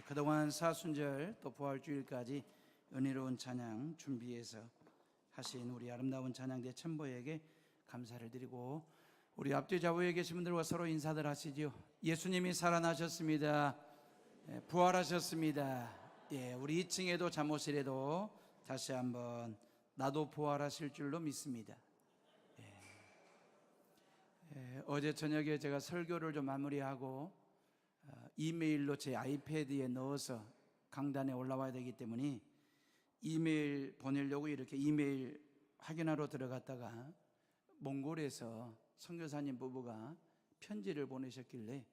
그동안 사순절 또 부활주일까지 은혜로운 찬양 준비해서 하신 우리 아름다운 찬양대 천보에게 감사를 드리고, 우리 앞뒤 좌우에 계신 분들과 서로 인사들 하시죠. 예수님이 살아나셨습니다. 부활하셨습니다. 우리 2층에도 잠옷실에도 다시 한번 나도 부활하실 줄로 믿습니다. 어제 저녁에 제가 설교를 좀 마무리하고 이메일로 제 아이패드에 넣어서 강단에 올라와야 되기 때문에 이메일 보내려고 이렇게 이메일 확인하러 들어갔다가 몽골에서 선교사님 부부가 편지를 보내셨길래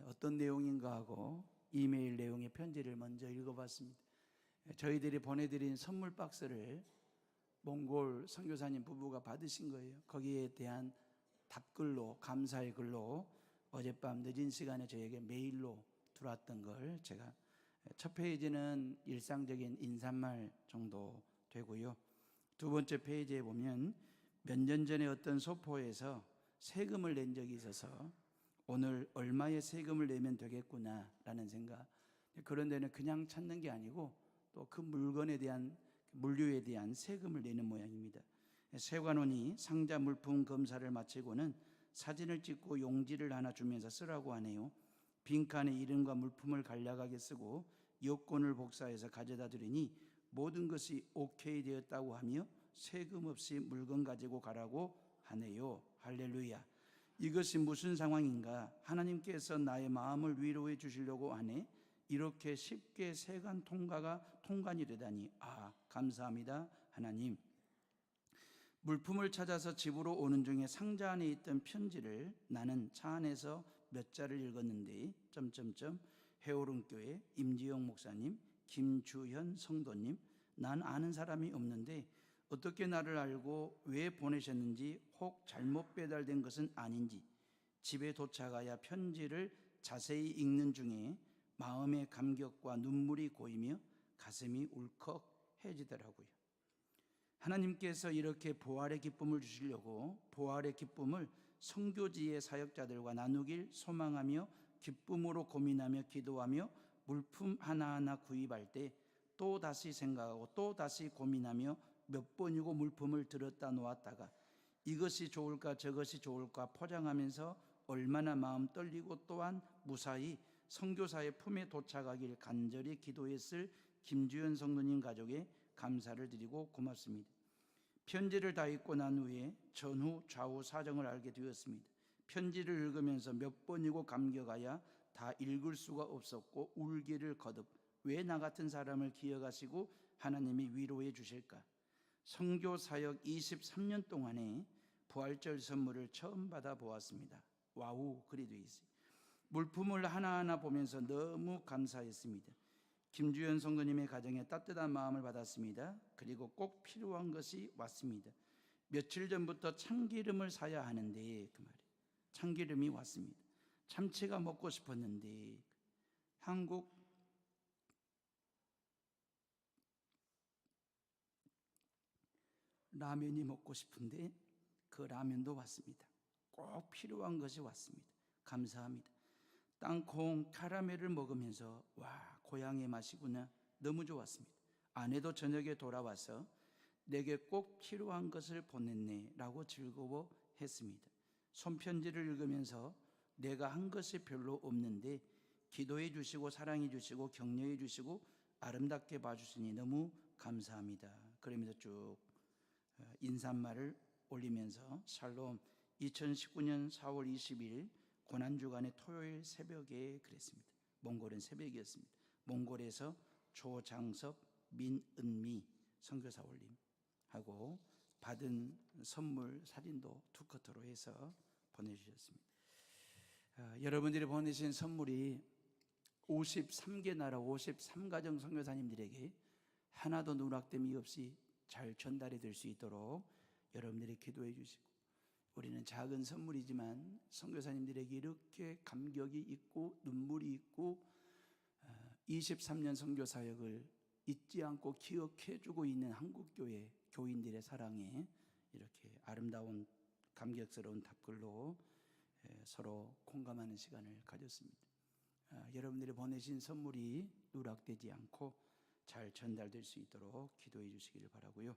어떤 내용인가 하고 이메일 내용의 편지를 먼저 읽어봤습니다. 저희들이 보내드린 선물 박스를 몽골 선교사님 부부가 받으신 거예요. 거기에 대한 답글로, 감사의 글로 어젯밤 늦은 시간에 저에게 메일로 들어왔던 걸 제가, 첫 페이지는 일상적인 인사말 정도 되고요. 두 번째 페이지에 보면 몇 년 전에 어떤 소포에서 세금을 낸 적이 있어서 오늘 얼마의 세금을 내면 되겠구나 라는 생각. 그런 데는 그냥 찾는 게 아니고 또 그 물건에 대한, 물류에 대한 세금을 내는 모양입니다. 세관원이 상자 물품 검사를 마치고는 사진을 찍고 용지를 하나 주면서 쓰라고 하네요. 빈칸에 이름과 물품을 간략하게 쓰고 여권을 복사해서 가져다 드리니 모든 것이 오케이 되었다고 하며 세금 없이 물건 가지고 가라고 하네요. 할렐루야. 이것이 무슨 상황인가? 하나님께서 나의 마음을 위로해 주시려고 하네. 이렇게 쉽게 세관 통관이 되다니, 감사합니다 하나님. 물품을 찾아서 집으로 오는 중에 상자 안에 있던 편지를 나는 차 안에서 몇 자를 읽었는데 해오름교회 임지영 목사님, 김주현 성도님, 난 아는 사람이 없는데 어떻게 나를 알고 왜 보내셨는지, 혹 잘못 배달된 것은 아닌지 집에 도착하여 편지를 자세히 읽는 중에 마음의 감격과 눈물이 고이며 가슴이 울컥해지더라고요. 하나님께서 이렇게 부활의 기쁨을 주시려고 부활의 기쁨을 선교지의 사역자들과 나누길 소망하며 기쁨으로 고민하며 기도하며 물품 하나하나 구입할 때 또 다시 생각하고 또 다시 고민하며 몇 번이고 물품을 들었다 놓았다가 이것이 좋을까 저것이 좋을까 포장하면서 얼마나 마음 떨리고 또한 무사히 선교사의 품에 도착하길 간절히 기도했을 김주현 성도님 가족에 감사를 드리고 고맙습니다. 편지를 다 읽고 난 후에 전후 좌우 사정을 알게 되었습니다. 편지를 읽으면서 몇 번이고 감격하여 다 읽을 수가 없었고 울기를 거듭, 왜 나 같은 사람을 기억하시고 하나님이 위로해 주실까? 선교 사역 23년 동안에 부활절 선물을 처음 받아보았습니다. 와우, 그리 돼 있어요. 물품을 하나하나 보면서 너무 감사했습니다. 김주현 성도님의 가정에 따뜻한 마음을 받았습니다. 그리고 꼭 필요한 것이 왔습니다. 며칠 전부터 참기름을 사야 하는데 그 말이에요. 참기름이 왔습니다. 참치가 먹고 싶었는데 한국 라면이 먹고 싶은데 그 라면도 왔습니다. 꼭 필요한 것이 왔습니다. 감사합니다. 땅콩 카라멜을 먹으면서 와, 고향의 맛이구나, 너무 좋았습니다. 아내도 저녁에 돌아와서 내게 꼭 필요한 것을 보냈네 라고 즐거워했습니다. 손편지를 읽으면서 내가 한 것이 별로 없는데 기도해 주시고 사랑해 주시고 격려해 주시고 아름답게 봐주시니 너무 감사합니다. 그러면서 쭉 인사말을 올리면서 샬롬, 2019년 4월 20일 고난주간의 토요일 새벽에 그랬습니다. 몽골은 새벽이었습니다. 몽골에서 조장섭, 민은미 선교사 올림하고 받은 선물 사진도 투커터로 해서 보내주셨습니다. 여러분들이 보내신 선물이 53개 나라 53가정 선교사님들에게 하나도 누락됨이 없이 잘 전달이 될 수 있도록 여러분들이 기도해 주시고, 우리는 작은 선물이지만 선교사님들에게 이렇게 감격이 있고 눈물이 있고 23년 선교사역을 잊지 않고 기억해 주고 있는 한국교회 교인들의 사랑에 이렇게 아름다운 감격스러운 답글로 서로 공감하는 시간을 가졌습니다. 여러분들이 보내신 선물이 누락되지 않고 잘 전달될 수 있도록 기도해 주시기를 바라고요.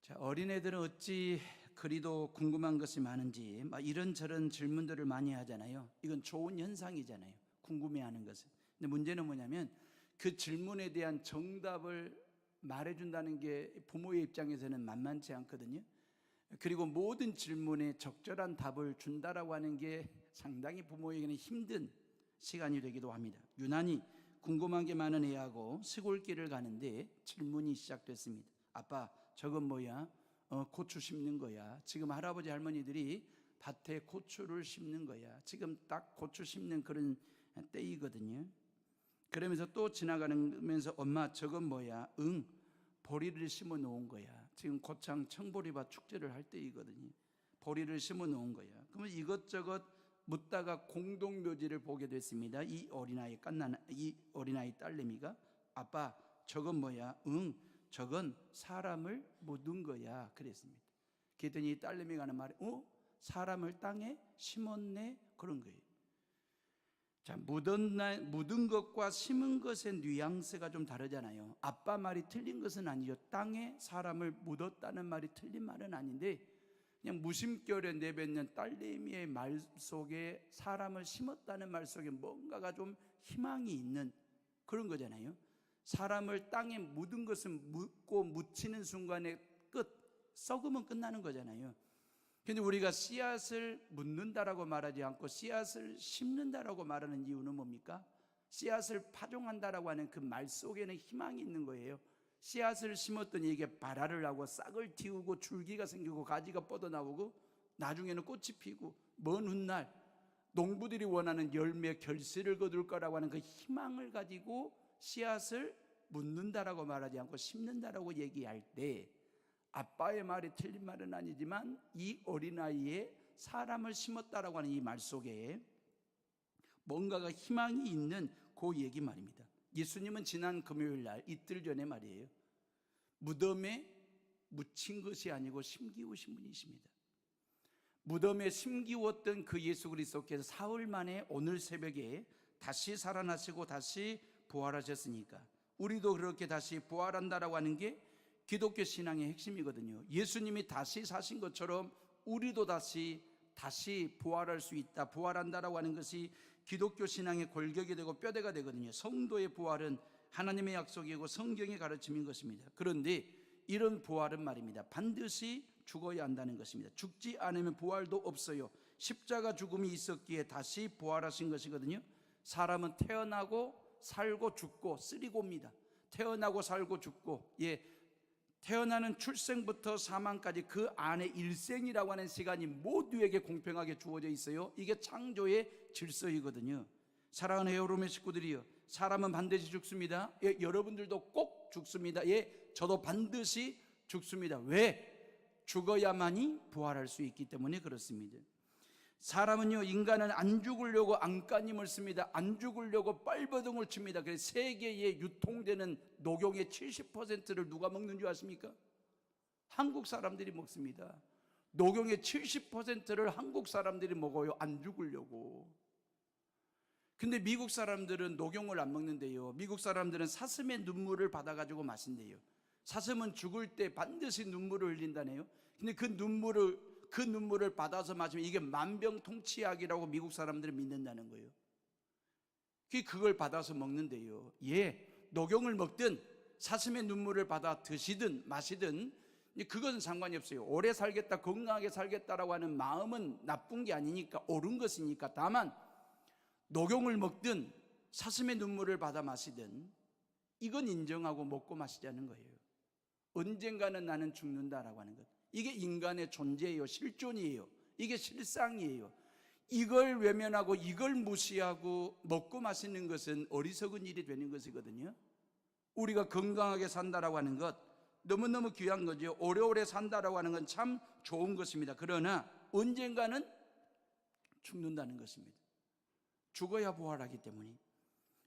자, 어린애들은 어찌 그리도 궁금한 것이 많은지 막 이런저런 질문들을 많이 하잖아요. 이건 좋은 현상이잖아요, 궁금해하는 것은. 근데 문제는 뭐냐면 그 질문에 대한 정답을 말해준다는 게 부모의 입장에서는 만만치 않거든요. 그리고 모든 질문에 적절한 답을 준다라고 하는 게 상당히 부모에게는 힘든 시간이 되기도 합니다. 유난히 궁금한 게 많은 애하고 시골길을 가는데 질문이 시작됐습니다. 아빠, 저건 뭐야? 고추 심는 거야. 지금 할아버지 할머니들이 밭에 고추를 심는 거야. 지금 딱 고추 심는 그런 때이거든요. 그러면서 또 지나가면서 엄마, 저건 뭐야? 응, 보리를 심어 놓은 거야. 지금 고창 청보리밭 축제를 할 때이거든요. 보리를 심어 놓은 거야. 그러면 이것저것 묻다가 공동묘지를 보게 됐습니다. 이 어린아이 딸내미가 아빠, 저건 뭐야? 응, 저건 사람을 묻은 거야. 그랬습니다. 그랬더니 이 딸내미가 하는 말이 사람을 땅에 심었네? 그런 거예요. 자, 묻은 것과 심은 것의 뉘앙스가 좀 다르잖아요. 아빠 말이 틀린 것은 아니죠. 땅에 사람을 묻었다는 말이 틀린 말은 아닌데 그냥 무심결에 내뱉는 딸내미의 말 속에 사람을 심었다는 말 속에 뭔가가 좀 희망이 있는 그런 거잖아요. 사람을 땅에 묻은 것은 묻고 묻히는 순간에 썩으면 끝나는 거잖아요. 근데 우리가 씨앗을 묻는다라고 말하지 않고 씨앗을 심는다라고 말하는 이유는 뭡니까? 씨앗을 파종한다라고 하는 그 말 속에는 희망이 있는 거예요. 씨앗을 심었더니 이게 발화를 하고 싹을 틔우고 줄기가 생기고 가지가 뻗어나오고 나중에는 꽃이 피고 먼 훗날 농부들이 원하는 열매 결실을 거둘 거라고 하는 그 희망을 가지고 씨앗을 묻는다라고 말하지 않고 심는다라고 얘기할 때 아빠의 말이 틀린 말은 아니지만 이 어린아이의 사람을 심었다라고 하는 이 말 속에 뭔가가 희망이 있는 그 얘기 말입니다. 예수님은 지난 금요일 날 이틀 전에 말이에요, 무덤에 묻힌 것이 아니고 심기우신 분이십니다. 무덤에 심기웠던 그 예수 그리스도께서 사흘 만에 오늘 새벽에 다시 살아나시고 다시 부활하셨으니까 우리도 그렇게 다시 부활한다라고 하는 게 기독교 신앙의 핵심이거든요. 예수님이 다시 사신 것처럼 우리도 다시 부활할 수 있다, 부활한다라고 하는 것이 기독교 신앙의 골격이 되고 뼈대가 되거든요. 성도의 부활은 하나님의 약속이고 성경의 가르침인 것입니다. 그런데 이런 부활은 말입니다, 반드시 죽어야 한다는 것입니다. 죽지 않으면 부활도 없어요. 십자가 죽음이 있었기에 다시 부활하신 것이거든요. 사람은 태어나고 살고 죽고 쓰리고입니다. 태어나고 살고 죽고, 태어나는 출생부터 사망까지 그 안에 일생이라고 하는 시간이 모두에게 공평하게 주어져 있어요. 이게 창조의 질서이거든요. 사랑하는 헤어룸의 식구들이요, 사람은 반드시 죽습니다. 여러분들도 꼭 죽습니다. 저도 반드시 죽습니다. 왜? 죽어야만이 부활할 수 있기 때문에 그렇습니다. 사람은요, 인간은 안 죽으려고 안간힘을 씁니다. 안 죽으려고 뻘버둥을 칩니다. 그래서 세계에 유통되는 녹용의 70%를 누가 먹는 줄 아십니까? 한국 사람들이 먹습니다. 녹용의 70%를 한국 사람들이 먹어요, 안 죽으려고. 근데 미국 사람들은 녹용을 안 먹는데요, 미국 사람들은 사슴의 눈물을 받아가지고 마신대요. 사슴은 죽을 때 반드시 눈물을 흘린다네요. 근데 그 눈물을 받아서 마시면 이게 만병통치약이라고 미국 사람들은 믿는다는 거예요. 그걸 받아서 먹는데요, 녹용을 먹든 사슴의 눈물을 받아 드시든 마시든 그것은 상관이 없어요. 오래 살겠다, 건강하게 살겠다라고 하는 마음은 나쁜 게 아니니까, 옳은 것이니까. 다만 녹용을 먹든 사슴의 눈물을 받아 마시든 이건 인정하고 먹고 마시자는 거예요. 언젠가는 나는 죽는다라고 하는 것, 이게 인간의 존재예요. 실존이에요. 이게 실상이에요. 이걸 외면하고 이걸 무시하고 먹고 마시는 것은 어리석은 일이 되는 것이거든요. 우리가 건강하게 산다라고 하는 것 너무너무 귀한 거죠. 오래오래 산다라고 하는 건 참 좋은 것입니다. 그러나 언젠가는 죽는다는 것입니다. 죽어야 부활하기 때문에.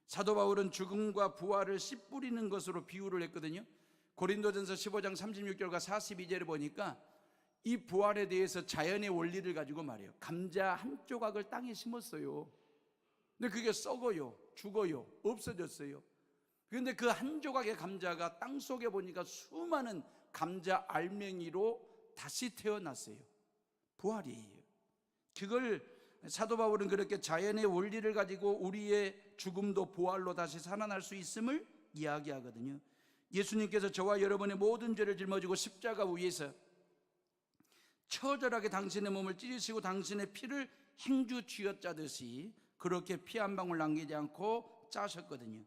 사도 바울은 죽음과 부활을 씨 뿌리는 것으로 비유를 했거든요. 고린도전서 15장 36절과 42절을 보니까 이 부활에 대해서 자연의 원리를 가지고 말해요. 감자 한 조각을 땅에 심었어요. 근데 그게 썩어요, 죽어요, 없어졌어요. 그런데 그 한 조각의 감자가 땅속에 보니까 수많은 감자 알맹이로 다시 태어났어요. 부활이에요. 그걸 사도 바울은 그렇게 자연의 원리를 가지고 우리의 죽음도 부활로 다시 살아날 수 있음을 이야기하거든요. 예수님께서 저와 여러분의 모든 죄를 짊어지고 십자가 위에서 처절하게 당신의 몸을 찢으시고 당신의 피를 행주 쥐어짜듯이 그렇게 피 한 방울 남기지 않고 짜셨거든요.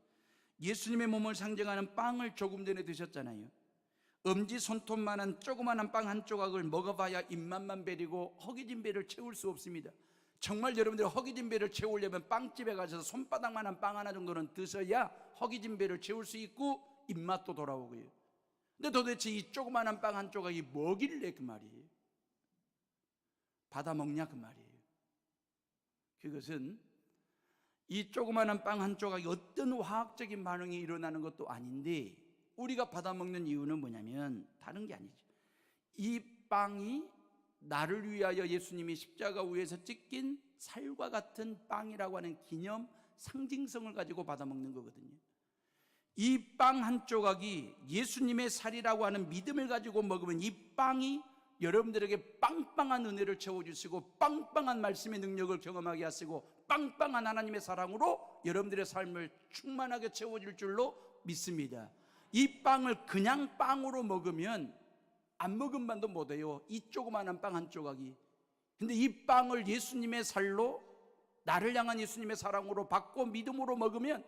예수님의 몸을 상징하는 빵을 조금 전에 드셨잖아요. 엄지손톱만한 조그마한 빵 한 조각을 먹어봐야 입맛만 베리고 허기진 배를 채울 수 없습니다. 정말 여러분들이 허기진 배를 채우려면 빵집에 가셔서 손바닥만한 빵 하나 정도는 드셔야 허기진 배를 채울 수 있고 입맛도 돌아오고요. 근데 도대체 이 조그마한 빵 한 조각이 뭐길래 그 말이에요? 받아 먹냐 그 말이에요. 그것은 이 조그마한 빵 한 조각이 어떤 화학적인 반응이 일어나는 것도 아닌데 우리가 받아 먹는 이유는 뭐냐면 다른 게 아니죠. 이 빵이 나를 위하여 예수님이 십자가 위에서 찢긴 살과 같은 빵이라고 하는 기념 상징성을 가지고 받아 먹는 거거든요. 이 빵 한 조각이 예수님의 살이라고 하는 믿음을 가지고 먹으면 이 빵이 여러분들에게 빵빵한 은혜를 채워주시고 빵빵한 말씀의 능력을 경험하게 하시고 빵빵한 하나님의 사랑으로 여러분들의 삶을 충만하게 채워줄 줄로 믿습니다. 이 빵을 그냥 빵으로 먹으면 안 먹은 만도 못해요. 이 조그마한 빵 한 조각이. 근데 이 빵을 예수님의 살로 나를 향한 예수님의 사랑으로 받고 믿음으로 먹으면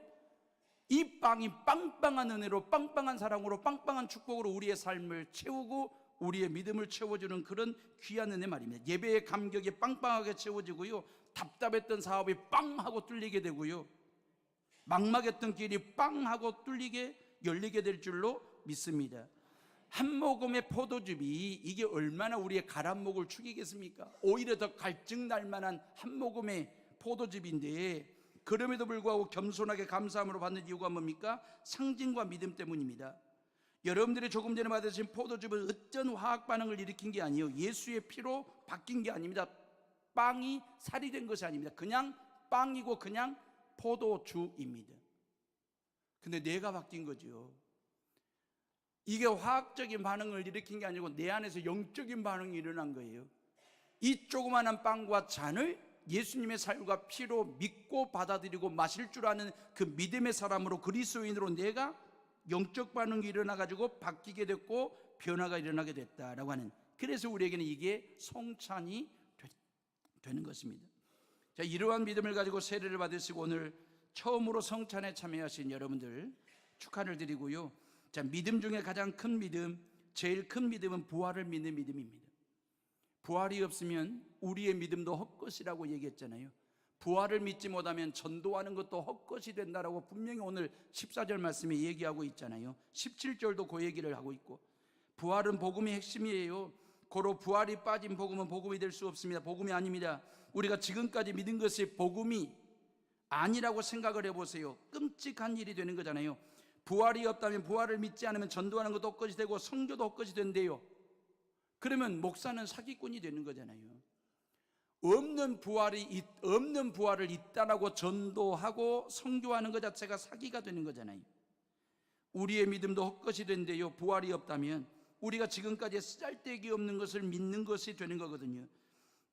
이 빵이 빵빵한 은혜로 빵빵한 사랑으로 빵빵한 축복으로 우리의 삶을 채우고 우리의 믿음을 채워주는 그런 귀한 은혜 말입니다. 예배의 감격이 빵빵하게 채워지고요, 답답했던 사업이 빵하고 뚫리게 되고요, 막막했던 길이 빵하고 뚫리게 열리게 될 줄로 믿습니다. 한 모금의 포도즙이 이게 얼마나 우리의 가란목을 축이겠습니까? 오히려 더 갈증 날 만한 한 모금의 포도즙인데 그럼에도 불구하고 겸손하게 감사함으로 받는 이유가 뭡니까? 상징과 믿음 때문입니다. 여러분들이 조금 전에 받으신 포도즙은 어떤 화학 반응을 일으킨 게 아니에요. 예수의 피로 바뀐 게 아닙니다. 빵이 살이 된 것이 아닙니다. 그냥 빵이고 그냥 포도주입니다. 근데 내가 바뀐 거죠. 이게 화학적인 반응을 일으킨 게 아니고 내 안에서 영적인 반응이 일어난 거예요. 이 조그마한 빵과 잔을 예수님의 살과 피로 믿고 받아들이고 마실 줄 아는 그 믿음의 사람으로 그리스도인으로 내가 영적 반응이 일어나가지고 바뀌게 됐고 변화가 일어나게 됐다라고 하는, 그래서 우리에게는 이게 성찬이 되는 것입니다. 자, 이러한 믿음을 가지고 세례를 받으시고 오늘 처음으로 성찬에 참여하신 여러분들 축하를 드리고요. 자, 믿음 중에 가장 큰 믿음, 제일 큰 믿음은 부활을 믿는 믿음입니다. 부활이 없으면 우리의 믿음도 헛것이라고 얘기했잖아요. 부활을 믿지 못하면 전도하는 것도 헛것이 된다라고 분명히 오늘 14절 말씀에 얘기하고 있잖아요. 17절도 그 얘기를 하고 있고, 부활은 복음의 핵심이에요. 고로 부활이 빠진 복음은 복음이 될 수 없습니다. 복음이 아닙니다. 우리가 지금까지 믿은 것이 복음이 아니라고 생각을 해보세요. 끔찍한 일이 되는 거잖아요. 부활이 없다면, 부활을 믿지 않으면 전도하는 것도 헛것이 되고 선교도 헛것이 된대요. 그러면 목사는 사기꾼이 되는 거잖아요. 없는 부활을 있다라고 전도하고 선교하는 것 자체가 사기가 되는 거잖아요. 우리의 믿음도 헛것이 된대요. 부활이 없다면 우리가 지금까지 쓰잘데기 없는 것을 믿는 것이 되는 거거든요.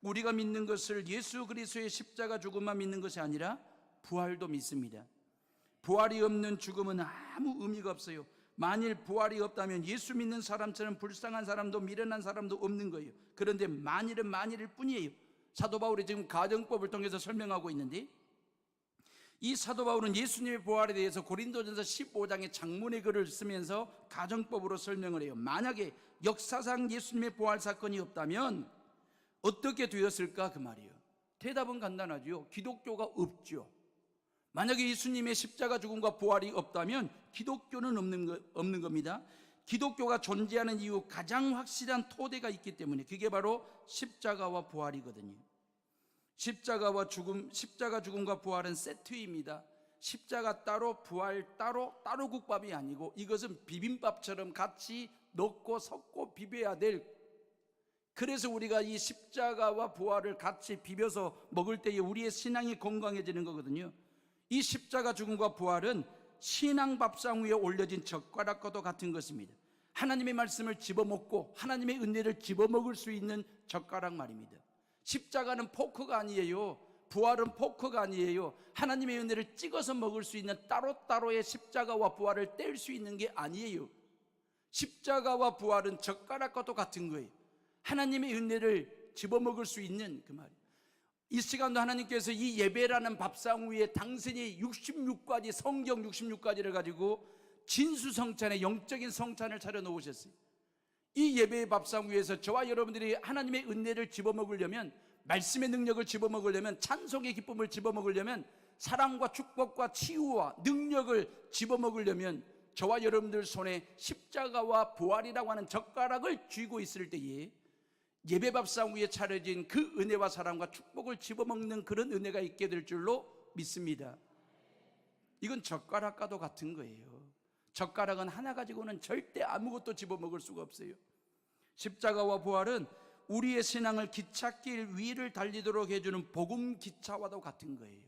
우리가 믿는 것을 예수 그리스도의 십자가 죽음만 믿는 것이 아니라 부활도 믿습니다. 부활이 없는 죽음은 아무 의미가 없어요. 만일 부활이 없다면 예수 믿는 사람처럼 불쌍한 사람도 미련한 사람도 없는 거예요. 그런데 만일은 만일일 뿐이에요. 사도 바울이 지금 가정법을 통해서 설명하고 있는데, 이 사도 바울은 예수님의 부활에 대해서 고린도전서 15장의 장문의 글을 쓰면서 가정법으로 설명을 해요. 만약에 역사상 예수님의 부활 사건이 없다면 어떻게 되었을까 그 말이에요. 대답은 간단하죠. 기독교가 없죠. 만약에 예수님의 십자가 죽음과 부활이 없다면 기독교는 없는 겁니다. 기독교가 존재하는 이유 가장 확실한 토대가 있기 때문에 그게 바로 십자가와 부활이거든요. 십자가 죽음과 부활은 세트입니다. 십자가 따로 부활 따로 국밥이 아니고 이것은 비빔밥처럼 같이 넣고 섞고 비벼야 될 그래서 우리가 이 십자가와 부활을 같이 비벼서 먹을 때에 우리의 신앙이 건강해지는 거거든요. 이 십자가 죽음과 부활은 신앙 밥상 위에 올려진 젓가락과도 같은 것입니다. 하나님의 말씀을 집어먹고 하나님의 은혜를 집어먹을 수 있는 젓가락 말입니다. 십자가는 포크가 아니에요. 부활은 포크가 아니에요. 하나님의 은혜를 찍어서 먹을 수 있는 따로따로의 십자가와 부활을 뗄 수 있는 게 아니에요. 십자가와 부활은 젓가락과도 같은 거예요. 하나님의 은혜를 집어먹을 수 있는 그 말이에요. 이 시간도 하나님께서 이 예배라는 밥상 위에 당신이 66가지 성경 66가지를 가지고 진수성찬의 영적인 성찬을 차려놓으셨어요. 이 예배의 밥상 위에서 저와 여러분들이 하나님의 은혜를 집어먹으려면, 말씀의 능력을 집어먹으려면, 찬송의 기쁨을 집어먹으려면, 사랑과 축복과 치유와 능력을 집어먹으려면 저와 여러분들 손에 십자가와 부활이라고 하는 젓가락을 쥐고 있을 때에 예배 밥상 위에 차려진 그 은혜와 사랑과 축복을 집어먹는 그런 은혜가 있게 될 줄로 믿습니다. 이건 젓가락과도 같은 거예요. 젓가락은 하나 가지고는 절대 아무것도 집어먹을 수가 없어요. 십자가와 부활은 우리의 신앙을 기찻길 위를 달리도록 해주는 복음 기차와도 같은 거예요.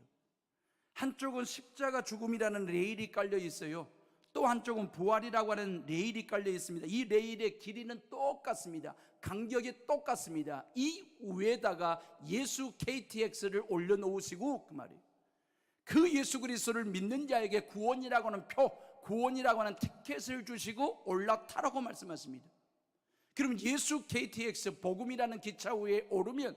한쪽은 십자가 죽음이라는 레일이 깔려 있어요. 또 한쪽은 부활이라고 하는 레일이 깔려 있습니다. 이 레일의 길이는 똑같습니다. 간격이 똑같습니다. 이 위에다가 예수 KTX를 올려놓으시고 그 말이에요. 그 예수 그리스도를 믿는 자에게 구원이라고 하는 표, 구원이라고 하는 티켓을 주시고 올라타라고 말씀하십니다. 그럼 예수 KTX 복음이라는 기차 위에 오르면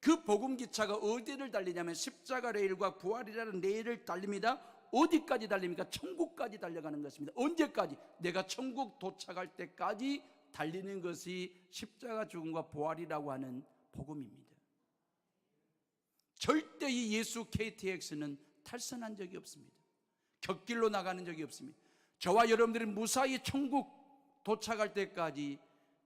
그 복음 기차가 어디를 달리냐면 십자가 레일과 부활이라는 레일을 달립니다. 어디까지 달립니까? 천국까지 달려가는 것입니다. 언제까지? 내가 천국 도착할 때까지 달리는 것이 십자가 죽음과 부활이라고 하는 복음입니다. 절대 이 예수 KTX는 탈선한 적이 없습니다. 곁길로 나가는 적이 없습니다. 저와 여러분들이 무사히 천국 도착할 때까지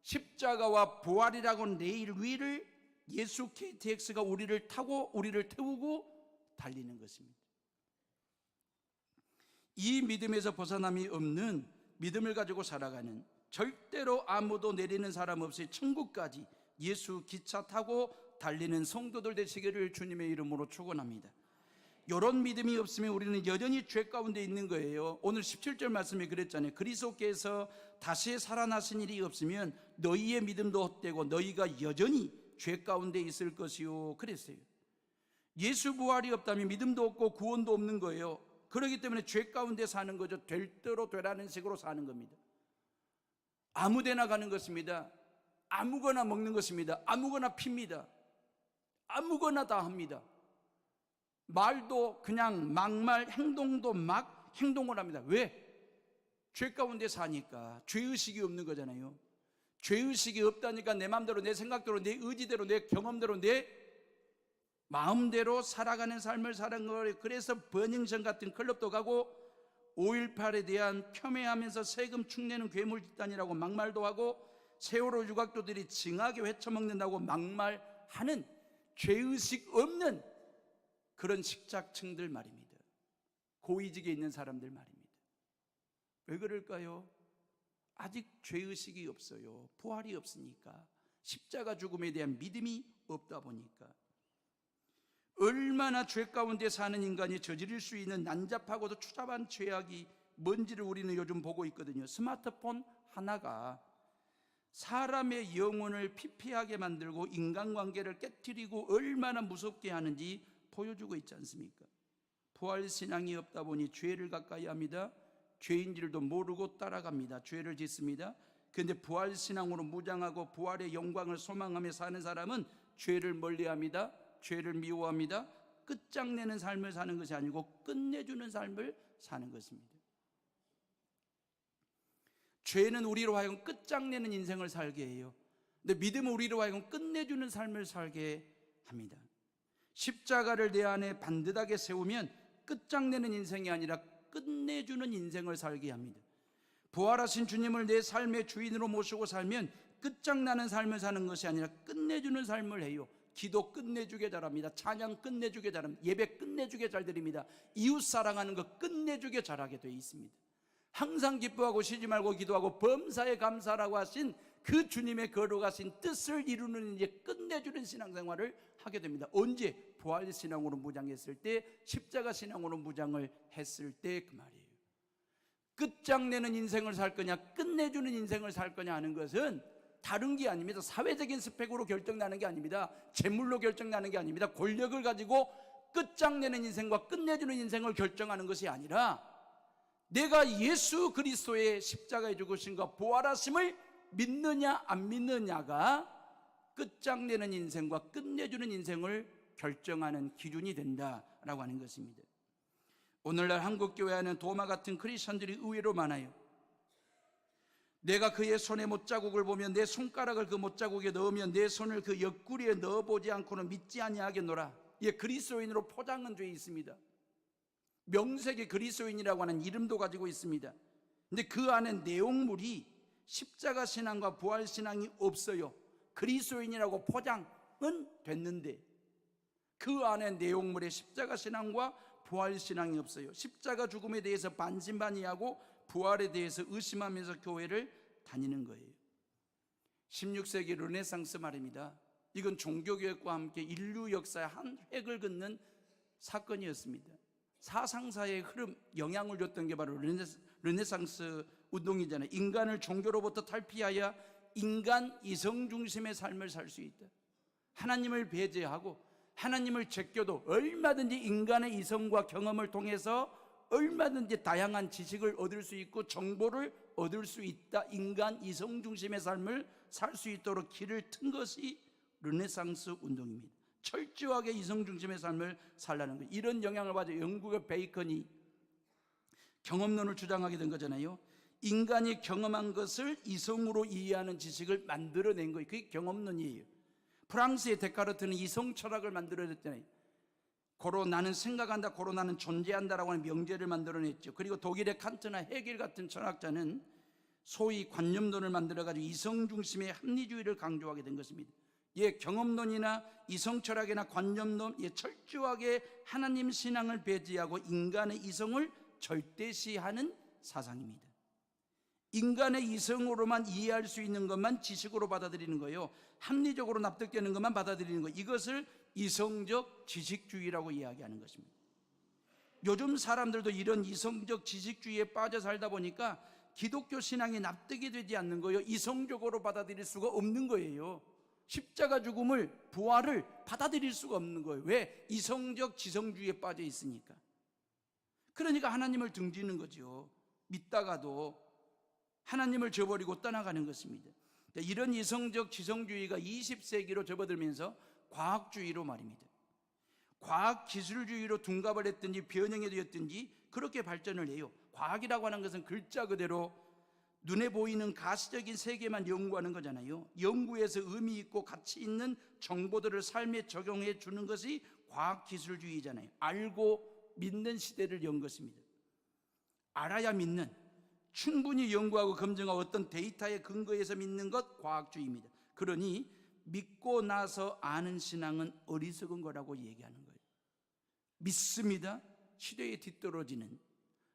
십자가와 부활이라고 하는 레일 위를 예수 KTX가 우리를 타고 우리를 태우고 달리는 것입니다. 이 믿음에서 벗어남이 없는 믿음을 가지고 살아가는, 절대로 아무도 내리는 사람 없이 천국까지 예수 기차 타고 달리는 성도들 되시기를 주님의 이름으로 축원합니다. 이런 믿음이 없으면 우리는 여전히 죄 가운데 있는 거예요. 오늘 17절 말씀에 그랬잖아요. 그리스도께서 다시 살아나신 일이 없으면 너희의 믿음도 헛되고 너희가 여전히 죄 가운데 있을 것이요 그랬어요. 예수 부활이 없다면 믿음도 없고 구원도 없는 거예요. 그렇기 때문에 죄 가운데 사는 거죠. 될 대로 되라는 식으로 사는 겁니다. 아무데나 가는 것입니다. 아무거나 먹는 것입니다. 아무거나 핍니다. 아무거나 다 합니다. 말도 그냥 막말, 행동도 막 행동을 합니다. 왜? 죄 가운데 사니까. 죄의식이 없는 거잖아요. 죄의식이 없다니까 내 마음대로, 내 생각대로, 내 의지대로, 내 경험대로, 내 마음대로 살아가는 삶을 사는 거예요. 그래서 버닝썬 같은 클럽도 가고 5.18에 대한 폄훼하면서 세금 축내는 괴물 집단이라고 막말도 하고 세월호 유각도들이 징하게 회쳐먹는다고 막말하는 죄의식 없는 그런 식작층들 말입니다. 고위직에 있는 사람들 말입니다. 왜 그럴까요? 아직 죄의식이 없어요. 부활이 없으니까. 십자가 죽음에 대한 믿음이 없다 보니까. 얼마나 죄 가운데 사는 인간이 저지를 수 있는 난잡하고도 추잡한 죄악이 뭔지를 우리는 요즘 보고 있거든요. 스마트폰 하나가 사람의 영혼을 피폐하게 만들고 인간관계를 깨트리고 얼마나 무섭게 하는지 보여주고 있지 않습니까? 부활신앙이 없다 보니 죄를 가까이 합니다. 죄인 줄도 모르고 따라갑니다. 죄를 짓습니다. 그런데 부활신앙으로 무장하고 부활의 영광을 소망하며 사는 사람은 죄를 멀리합니다. 죄를 미워합니다. 끝장내는 삶을 사는 것이 아니고 끝내주는 삶을 사는 것입니다. 죄는 우리로 하여금 끝장내는 인생을 살게 해요. 근데 믿음은 우리로 하여금 끝내주는 삶을 살게 합니다. 십자가를 내 안에 반듯하게 세우면 끝장내는 인생이 아니라 끝내주는 인생을 살게 합니다. 부활하신 주님을 내 삶의 주인으로 모시고 살면 끝장나는 삶을 사는 것이 아니라 끝내주는 삶을 해요. 기도 끝내주게 잘합니다. 찬양 끝내주게 잘합니다. 예배 끝내주게 잘 드립니다. 이웃 사랑하는 거 끝내주게 잘하게 되어 있습니다. 항상 기뻐하고 쉬지 말고 기도하고 범사에 감사라고 하신 그 주님의 거룩하신 뜻을 이루는 이제 끝내주는 신앙생활을 하게 됩니다. 언제? 부활신앙으로 무장했을 때, 십자가 신앙으로 무장을 했을 때 그 말이에요. 끝장내는 인생을 살 거냐, 끝내주는 인생을 살 거냐 하는 것은 다른 게 아닙니다. 사회적인 스펙으로 결정나는 게 아닙니다. 재물로 결정나는 게 아닙니다. 권력을 가지고 끝장내는 인생과 끝내주는 인생을 결정하는 것이 아니라 내가 예수 그리스도의 십자가의 죽으심과 부활하심을 믿느냐 안 믿느냐가 끝장내는 인생과 끝내주는 인생을 결정하는 기준이 된다라고 하는 것입니다. 오늘날 한국교회 안에는 도마 같은 크리스천들이 의외로 많아요. 내가 그의 손의 못자국을 보면 내 손가락을 그 못자국에 넣으면 내 손을 그 옆구리에 넣어보지 않고는 믿지 아니하겠노라. 예, 그리스도인으로 포장은 되어 있습니다. 명색의 그리스도인이라고 하는 이름도 가지고 있습니다. 근데 그 안에 내용물이 십자가 신앙과 부활 신앙이 없어요. 그리스도인이라고 포장은 됐는데 그 안에 내용물에 십자가 신앙과 부활 신앙이 없어요. 십자가 죽음에 대해서 반신반의하고 부활에 대해서 의심하면서 교회를 다니는 거예요. 16세기 르네상스 말입니다. 이건 종교개혁과 함께 인류 역사의 한 획을 긋는 사건이었습니다. 사상사의 흐름, 영향을 줬던 게 바로 르네상스 운동이잖아요. 인간을 종교로부터 탈피하여 인간 이성 중심의 삶을 살 수 있다. 하나님을 배제하고 하나님을 제껴도 얼마든지 인간의 이성과 경험을 통해서 얼마든지 다양한 지식을 얻을 수 있고 정보를 얻을 수 있다. 인간 이성 중심의 삶을 살 수 있도록 길을 튼 것이 르네상스 운동입니다. 철저하게 이성 중심의 삶을 살라는 거예요. 이런 영향을 받아 영국의 베이컨이 경험론을 주장하게 된 거잖아요. 인간이 경험한 것을 이성으로 이해하는 지식을 만들어낸 거예요. 그게 경험론이에요. 프랑스의 데카르트는 이성 철학을 만들어냈잖아요. 고로 나는 생각한다, 고로 나는 존재한다라고 하는 명제를 만들어냈죠. 그리고 독일의 칸트나 헤겔 같은 철학자는 소위 관념론을 만들어가지고 이성 중심의 합리주의를 강조하게 된 것입니다. 예, 경험론이나 이성철학이나 관념론, 예, 철저하게 하나님 신앙을 배제하고 인간의 이성을 절대시하는 사상입니다. 인간의 이성으로만 이해할 수 있는 것만 지식으로 받아들이는 거예요. 합리적으로 납득되는 것만 받아들이는 거예요. 이것을 이성적 지식주의라고 이야기하는 것입니다. 요즘 사람들도 이런 이성적 지식주의에 빠져 살다 보니까 기독교 신앙이 납득이 되지 않는 거예요. 이성적으로 받아들일 수가 없는 거예요. 십자가 죽음을, 부활을 받아들일 수가 없는 거예요. 왜? 이성적 지성주의에 빠져 있으니까. 그러니까 하나님을 등지는 거죠. 믿다가도 하나님을 저버리고 떠나가는 것입니다. 이런 이성적 지성주의가 20세기로 접어들면서 과학주의로 말입니다. 과학기술주의로 둔갑을 했든지 변형이 되었든지 그렇게 발전을 해요. 과학이라고 하는 것은 글자 그대로 눈에 보이는 가시적인 세계만 연구하는 거잖아요. 연구에서 의미 있고 가치 있는 정보들을 삶에 적용해 주는 것이 과학기술주의잖아요. 알고 믿는 시대를 연 것입니다. 알아야 믿는, 충분히 연구하고 검증하고 어떤 데이터에 근거해서 믿는 것 과학주의입니다. 그러니 믿고 나서 아는 신앙은 어리석은 거라고 얘기하는 거예요. 믿습니다. 시대에 뒤떨어지는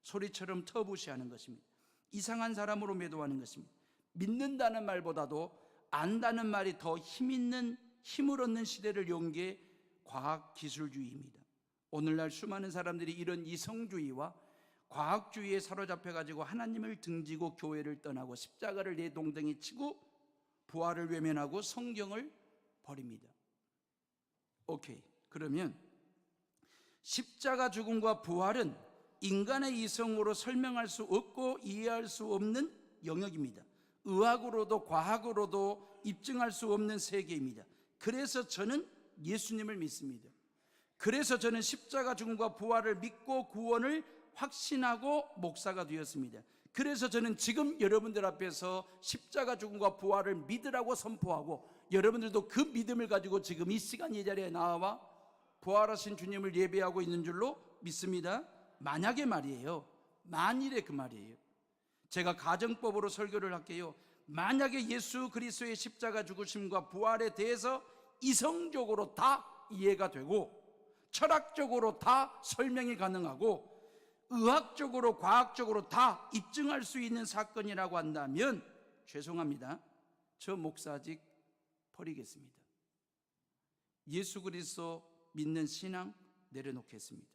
소리처럼 터부시하는 것입니다. 이상한 사람으로 매도하는 것입니다. 믿는다는 말보다도 안다는 말이 더 힘있는, 힘을 얻는 시대를 연 게 과학기술주의입니다. 오늘날 수많은 사람들이 이런 이성주의와 과학주의에 사로잡혀가지고 하나님을 등지고 교회를 떠나고 십자가를 내 동댕이 치고 부활을 외면하고 성경을 버립니다. 오케이. 그러면 십자가 죽음과 부활은 인간의 이성으로 설명할 수 없고 이해할 수 없는 영역입니다. 의학으로도 과학으로도 입증할 수 없는 세계입니다. 그래서 저는 예수님을 믿습니다. 그래서 저는 십자가 죽음과 부활을 믿고 구원을 확신하고 목사가 되었습니다. 그래서 저는 지금 여러분들 앞에서 십자가 죽음과 부활을 믿으라고 선포하고 여러분들도 그 믿음을 가지고 지금 이 시간 이 자리에 나와 부활하신 주님을 예배하고 있는 줄로 믿습니다. 만약에 말이에요. 만일에 그 말이에요. 제가 가정법으로 설교를 할게요. 만약에 예수 그리스도의 십자가 죽으심과 부활에 대해서 이성적으로 다 이해가 되고 철학적으로 다 설명이 가능하고 의학적으로 과학적으로 다 입증할 수 있는 사건이라고 한다면 죄송합니다. 저 목사직 버리겠습니다. 예수 그리스도 믿는 신앙 내려놓겠습니다.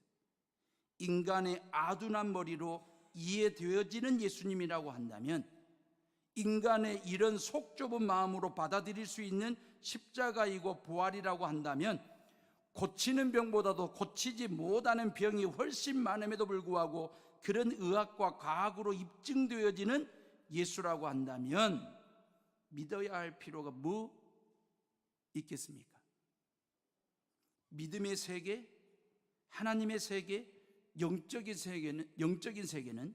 인간의 아둔한 머리로 이해되어지는 예수님이라고 한다면, 인간의 이런 속 좁은 마음으로 받아들일 수 있는 십자가이고 부활이라고 한다면, 고치는 병보다도 고치지 못하는 병이 훨씬 많음에도 불구하고 그런 의학과 과학으로 입증되어지는 예수라고 한다면 믿어야 할 필요가 뭐 있겠습니까? 믿음의 세계, 하나님의 세계, 영적인 세계는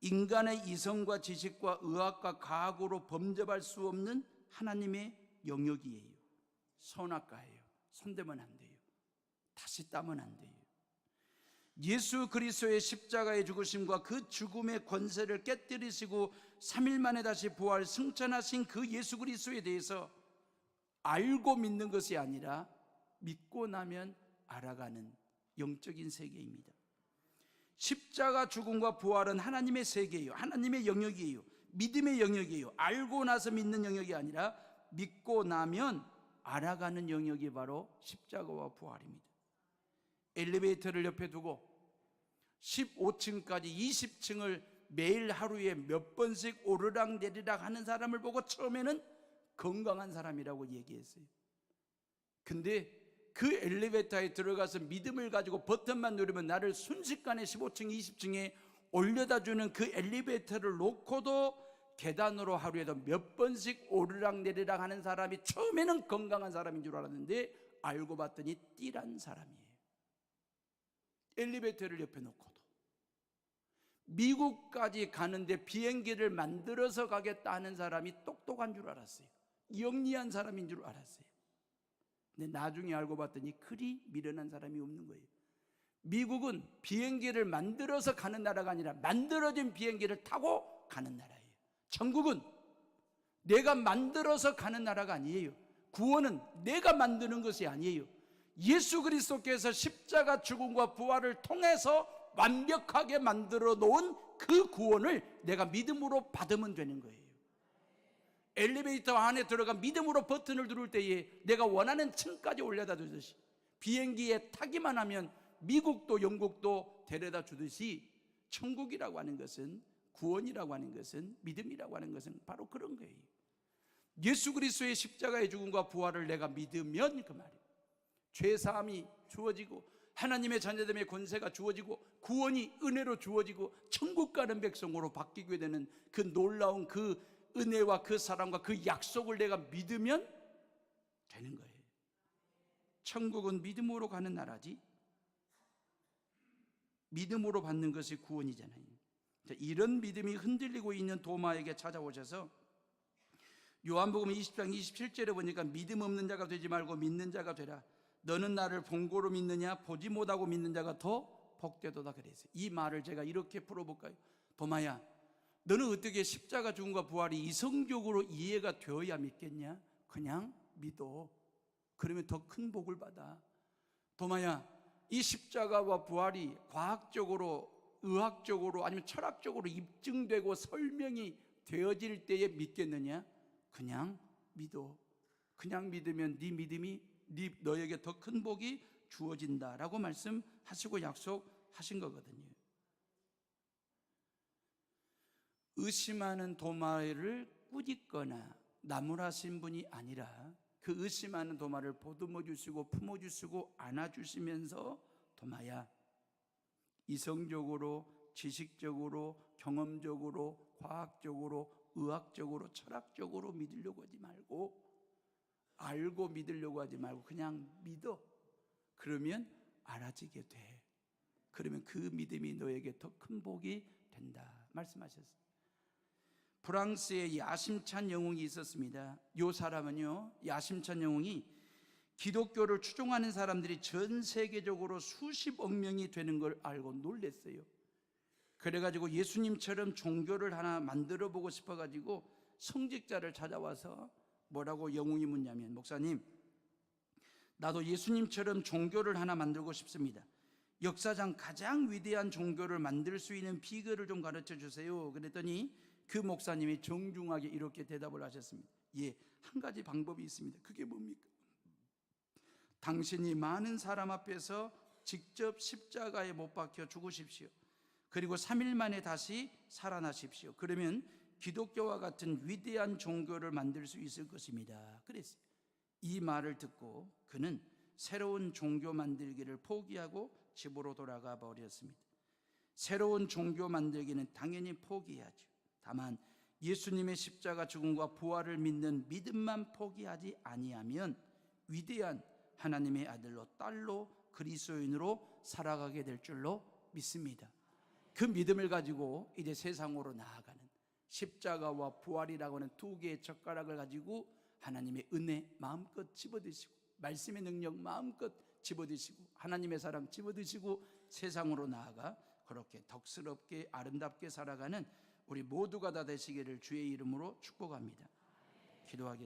인간의 이성과 지식과 의학과 과학으로 범접할 수 없는 하나님의 영역이에요. 선악과예요. 손대면 안 돼요. 다시 따면 안 돼요. 예수 그리스도의 십자가의 죽으심과 그 죽음의 권세를 깨뜨리시고 3일 만에 다시 부활 승천하신 그 예수 그리스도에 대해서 알고 믿는 것이 아니라 믿고 나면 알아가는 영적인 세계입니다. 십자가 죽음과 부활은 하나님의 세계예요. 하나님의 영역이에요. 믿음의 영역이에요. 알고 나서 믿는 영역이 아니라 믿고 나면 알아가는 영역이 바로 십자가와 부활입니다. 엘리베이터를 옆에 두고 15층까지 20층을 매일 하루에 몇 번씩 오르락 내리락 하는 사람을 보고 처음에는 건강한 사람이라고 얘기했어요. 근데 그 엘리베이터에 들어가서 믿음을 가지고 버튼만 누르면 나를 순식간에 15층, 20층에 올려다 주는 그 엘리베이터를 놓고도 계단으로 하루에도 몇 번씩 오르락 내리락 하는 사람이 처음에는 건강한 사람인 줄 알았는데 알고 봤더니 띠란 사람이에요. 엘리베이터를 옆에 놓고도. 미국까지 가는데 비행기를 만들어서 가겠다 하는 사람이 똑똑한 줄 알았어요. 영리한 사람인 줄 알았어요. 근데 나중에 알고 봤더니 그리 미련한 사람이 없는 거예요. 미국은 비행기를 만들어서 가는 나라가 아니라 만들어진 비행기를 타고 가는 나라예요. 천국은 내가 만들어서 가는 나라가 아니에요. 구원은 내가 만드는 것이 아니에요. 예수 그리스도께서 십자가 죽음과 부활을 통해서 완벽하게 만들어 놓은 그 구원을 내가 믿음으로 받으면 되는 거예요. 엘리베이터 안에 들어가 믿음으로 버튼을 누를 때에 내가 원하는 층까지 올려다 주듯이, 비행기에 타기만 하면 미국도 영국도 데려다 주듯이, 천국이라고 하는 것은, 구원이라고 하는 것은, 믿음이라고 하는 것은 바로 그런 거예요. 예수 그리스도의 십자가의 죽음과 부활을 내가 믿으면 그 말이에요. 죄사함이 주어지고 하나님의 자녀됨의 권세가 주어지고 구원이 은혜로 주어지고 천국 가는 백성으로 바뀌게 되는 그 놀라운 그 은혜와 그 사랑과 그 약속을 내가 믿으면 되는 거예요. 천국은 믿음으로 가는 나라지, 믿음으로 받는 것이 구원이잖아요. 이런 믿음이 흔들리고 있는 도마에게 찾아오셔서 요한복음 20장 27절에 보니까 믿음 없는 자가 되지 말고 믿는 자가 되라. 너는 나를 본고로 믿느냐 보지 못하고 믿는 자가 더 복되도다 그랬어요. 이 말을 제가 이렇게 풀어볼까요? 도마야, 너는 어떻게 십자가 죽음과 부활이 이성적으로 이해가 되어야 믿겠냐? 그냥 믿어. 그러면 더 큰 복을 받아. 도마야, 이 십자가와 부활이 과학적으로, 의학적으로 아니면 철학적으로 입증되고 설명이 되어질 때에 믿겠느냐? 그냥 믿어. 그냥 믿으면 네 믿음이 너에게 더 큰 복이 주어진다라고 말씀하시고 약속하신 거거든요. 의심하는 도마를 꾸짖거나 나무라신 분이 아니라 그 의심하는 도마를 보듬어 주시고 품어 주시고 안아 주시면서 도마야, 이성적으로, 지식적으로, 경험적으로, 과학적으로, 의학적으로, 철학적으로 믿으려고 하지 말고, 알고 믿으려고 하지 말고 그냥 믿어. 그러면 알아지게 돼. 그러면 그 믿음이 너에게 더 큰 복이 된다 말씀하셨어요. 프랑스에 야심찬 영웅이 있었습니다. 이 사람은요, 야심찬 영웅이 기독교를 추종하는 사람들이 전 세계적으로 수십억 명이 되는 걸 알고 놀랐어요. 그래가지고 예수님처럼 종교를 하나 만들어 보고 싶어가지고 성직자를 찾아와서 뭐라고 영웅이 묻냐면, 목사님, 나도 예수님처럼 종교를 하나 만들고 싶습니다. 역사상 가장 위대한 종교를 만들 수 있는 비결을 좀 가르쳐 주세요. 그랬더니 그 목사님이 정중하게 이렇게 대답을 하셨습니다. 예, 한 가지 방법이 있습니다. 그게 뭡니까? 당신이 많은 사람 앞에서 직접 십자가에 못 박혀 죽으십시오. 그리고 3일 만에 다시 살아나십시오. 그러면 기독교와 같은 위대한 종교를 만들 수 있을 것입니다. 그랬어요. 이 말을 듣고 그는 새로운 종교 만들기를 포기하고 집으로 돌아가 버렸습니다. 새로운 종교 만들기는 당연히 포기해야죠. 다만 예수님의 십자가 죽음과 부활을 믿는 믿음만 포기하지 아니하면 위대한 하나님의 아들로 딸로 그리스도인으로 살아가게 될 줄로 믿습니다. 그 믿음을 가지고 이제 세상으로 나아가는, 십자가와 부활이라고 하는 두 개의 젓가락을 가지고 하나님의 은혜 마음껏 집어드시고, 말씀의 능력 마음껏 집어드시고, 하나님의 사랑 집어드시고 세상으로 나아가 그렇게 덕스럽게 아름답게 살아가는 우리 모두가 다 되시기를 주의 이름으로 축복합니다. 기도하겠습니다.